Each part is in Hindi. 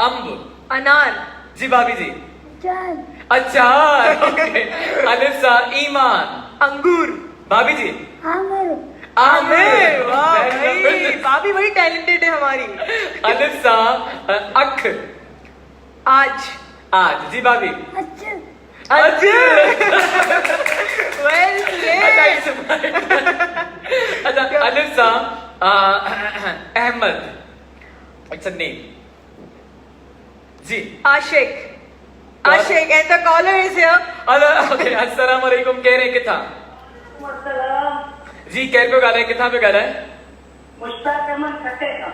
अम्ब, अनार, जी भाभी जी, अचार, अचार, ओके। अलिफ सा ईमान, अंगूर, भाभी जी, आमर, आमिर, वाह Very भाई, good. भाभी बड़ी टैलेंटेड है हमारी। अलिफ सा अख, आज, आज, जी भाभी, अचर, वेल अच्छा अलिफ सा अहमद, इट्स अ नेम, जी। Ashiq, Ashiq, and the caller is here. Okay, अस्सलाम वालेकुम, कह रहे किथा जी, कह पियो ॻाल्हाए, किथां पियो ॻाल्हाए? मुश्ताक अहमद खटेगा।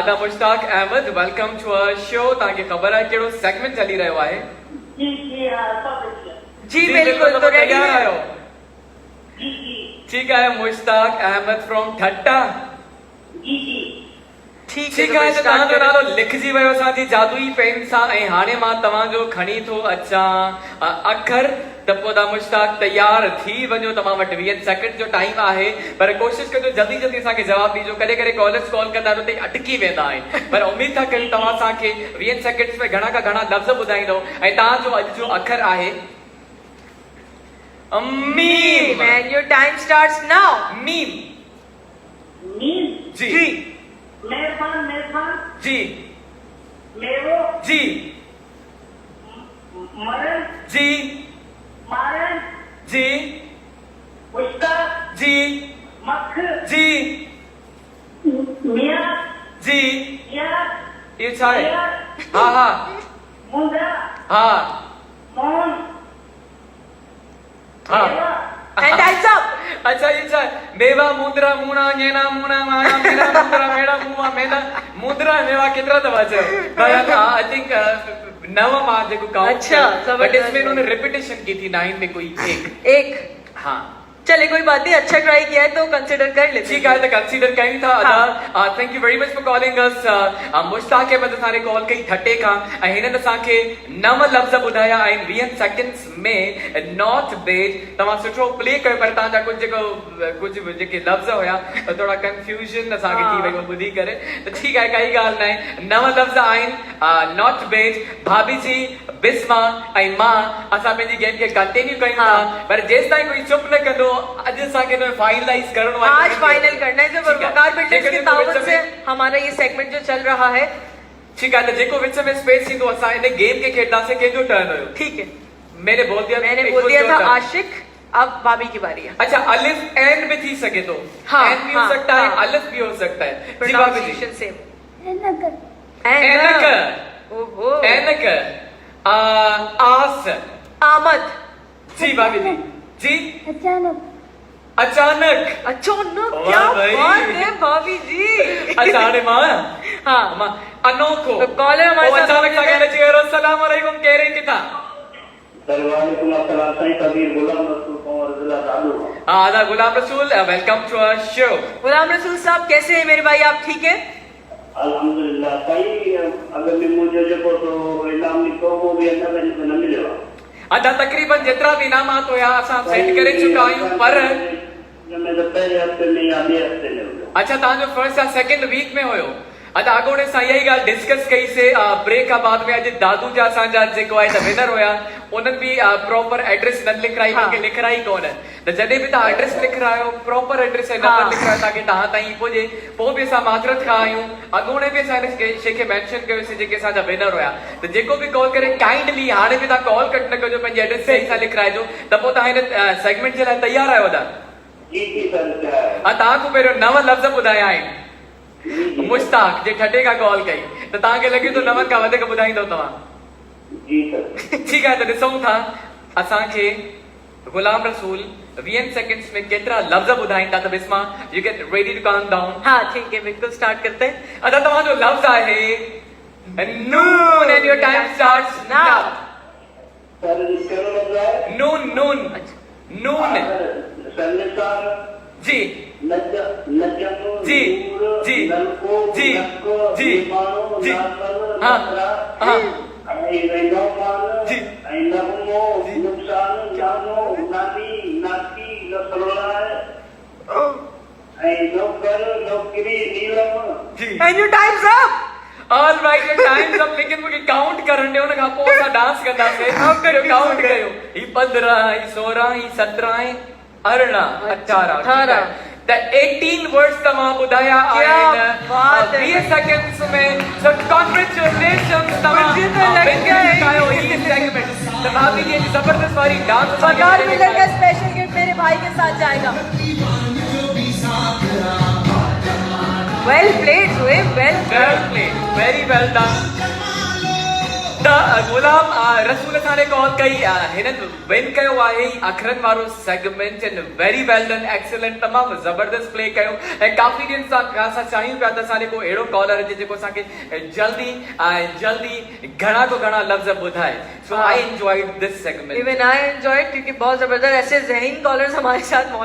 The Mushtaq Ahmed, welcome to our show. तव्हांखे ख़बर आहे कहिड़ो सेगमेंट हली रहियो आहे? जी जी हाँ सब बढ़िया। जी बिल्कुल, तो रेडी तैयार आहियो? जी जी ठीक आहे, मुश्ताक अहमद फ्रॉम ठट्टा। जी जी ठीक आहे, त तव्हांजो नालो लिखजी वियो असांजी जादुई पेन सां, ऐं हाणे मां तव्हांजो खणी थो अचां अखर। त पोइ दा मुश्ताक तैयार थी वञो, तव्हां वटि 20 सेकंड जो टाइम आहे, पर कोशिशि कजो जल्दी जल्दी असांखे जवाबु ॾिजो। कॾहिं कॾहिं कॉलर्स कॉल कंदा आहिनि, उते अटकी वेंदा आहिनि, पर उमेद था कयूं तव्हां असांखे 20 सेकंड्स में घणा खां घणा लफ़्ज़ ॿुधाईंदो। ऐं तव्हांजो अॼु जो अखर आहे मीम। And your time starts now. मीम, मीम जी जी, मेहरबान मेहरबान जी मेरो जी मरण जी मारन जी मुश्ताक जी मख जी मियाँ जी, या ये छा आहे? हा हा मुंदा हा मोहन हा। and time's up. अच्छा, ये छा? मेवा मुंद्रा मुणा नेना मुणा माना मेरा मुंद्रा मेरा मुआ मेना मुंद्रा मेवा केतिरा दफ़ा चयो? आई थिंक नव मां जेको काउंट, अच्छा, बट इसमें जबरदस्त। इन्होंने रिपीटेशन की थी 9 में कोई एक, हाँ चले कोई बात नहीं, अच्छा ट्राई किया है तो कंसिडर कर लेते ठीक है, तो कंसीडर कयूं था। हाँ। Thank you very much for calling us. Mushtaq Ahmed असांखे कॉल कई ठटे खां, ऐं हिननि असांखे 9 लफ़्ज़ ॿुधाया आहिनि 20 सेकंड्स में। नॉट बैड, तव्हां सुठो प्ले कयो, पर तव्हांजा कुझु जेके लफ़्ज़ हुया थोड़ा कंफ्यूजन असांखे थी वई ॿुधी करे, त ठीकु आहे, काई ॻाल्हि न आहे। 9 लफ़्ज़ आहिनि, नॉट बैड। भाभी जी, बिस्मा ऐं मां असां पंहिंजी गेम खे कंटिन्यू कयूं था, पर जेसि ताईं कोई चुप न कंदो, अॼु असांखे फाइनलाइज करणो आहे। आज फाइनल करना है। जब वकार बिल्डर्स की ताकत से हमारा ये सेगमेंट जो चल रहा है। ठीक है, तो जेको विच में स्पेस थी तो असां इन गेम के खेडदासीं। कंहिंजो टर्न हुयो? ठीक है, मैंने बोल दिया था आशिक, अब भाभी की बारी है। अच्छा, अलिफ एन भी थी सके तो? हाँ, एन भी हो सकता है, अलिफ भी हो सकता है। जी भाभी जी, प्रोनाउंसिएशन सेम। एनक, एनक, ओहो, एनक, आस, आमद, जी भाभी जी, जी अचानक, अचानक, अचानक, वाह क्या भाई। बात है भाभी जी। अच्छा हाणे मां हाँ, मां अनोखो। तो कॉलर हमारे ओ साथ अचानक सां ॻाल्हाए अची वियो। अस्सलाम वालेकुम, कह रहे किथां? वालेकुम अस्सलाम, साईं कबीर गुलाम रसूल कुंवर जिला दादू। आदा Ghulam Rasool, welcome to our show. Ghulam Rasool साहब कैसे हैं मेरे भाई, आप ठीक है? अल्हम्दुलिल्लाह साईं, अगर भी मुझे जेको तो इनाम निको वो भी अंदर में न मिलेगा। अदा तकरीबन जेतिरा भी इनामात हुया असां सेट करे चुका आहियूं, पर मैं तो पहले हफ्ते में या ॿिए हफ्ते में हुयो। अच्छा, तव्हांजो फर्स्ट या सेकंड वीक में हुयो? अदा अॻोड़े सां इहा ई ॻाल्हि डिस्कस कईसीं ब्रेक खां बाद में। अॼु दादू जा असांजा जेको आहे विनर हुया, उन्हनि बि प्रॉपर एड्रेस न लिखाई, उनखे लिखाई कोन। त जॾहिं बि तव्हां एड्रेस लिखायो, प्रॉपर एड्रेस ऐं नंबर लिखायो ताकि तव्हां ताईं पुॼे। पोइ बि असां माज़रत खां आहियूं, अॻोड़े बि असां हिन शइ खे मेंशन कयोसीं जेके असांजा विनर हुया। त जेको बि कॉल करे काइंडली हाणे बि तव्हां कॉल कट न कजो, पंहिंजी एड्रेस सही सां लिखाइजो, त पोइ तव्हां हिन सेगमेंट जे लाइ तयार आहियो? जी जी सर, तव्हां खां पहिरियों 9 लफ़्ज़ ॿुधाया आहिनि। मुश्ताक जे ठटे खां कॉल कई, त तव्हांखे लॻे थो 9 खां वधीक ॿुधाईंदो तव्हां? जी सर। ठीकु आहे, त ॾिसूं था असांखे गुलाम रसूल 20 सेकंड्स में केतिरा लफ़्ज़ ॿुधाईंदा। त Bisma, you get ready to count down? हाँ ठीक है, बिल्कुल स्टार्ट करते हैं। अच्छा, तव्हांजो लफ़्ज़ आहे नून, and your time starts now. Sir कहिड़ो लफ़्ज़ आहे? नून, नून, नून, सर जी नजम, जी जी नलको, जी नक्को, जी निमाणो, जी नासल, हाँ नसरा, हाँ नौमान, जी नगमो, नुकसान, जानो, नानी, नाती, नसरोलाय, नौकर, नौकरी, नीलम। जी। And your time's up. All right times up लेकिन मुझे काउंट करने उन खां पोइ असां डांस कंदासीं काउंट कयो ही 15 ही 16 ही 17 ही 18 18 The 18 words तव्हां ॿुधाया आहिनि 20 seconds में so congratulations तव्हां कयो ही सेगमेंट त भाभी जी जबरदस्त वारी डांस पगार मिलेगा स्पेशल गिफ्ट मेरे भाई के साथ जाएगा well played well played very well done त गुलाम रसूल साने कॉल कई हिननि विन कयो आहे अखरनि वारो segment and very well done excellent तमामु ज़बरदस्त प्ले कयो ऐं काफ़ी ॾींहंनि सां असां चाहियूं पिया त असांखे को अहिड़ो कॉलर अचे जेको असांखे जल्दी घणा को घणा लफ़्ज़ ॿुधाए so I enjoyed this segment even I enjoyed क्योंकि बहुत जबरदस्त ऐसे ज़हीन कॉलर्स हमारे साथ मौजूद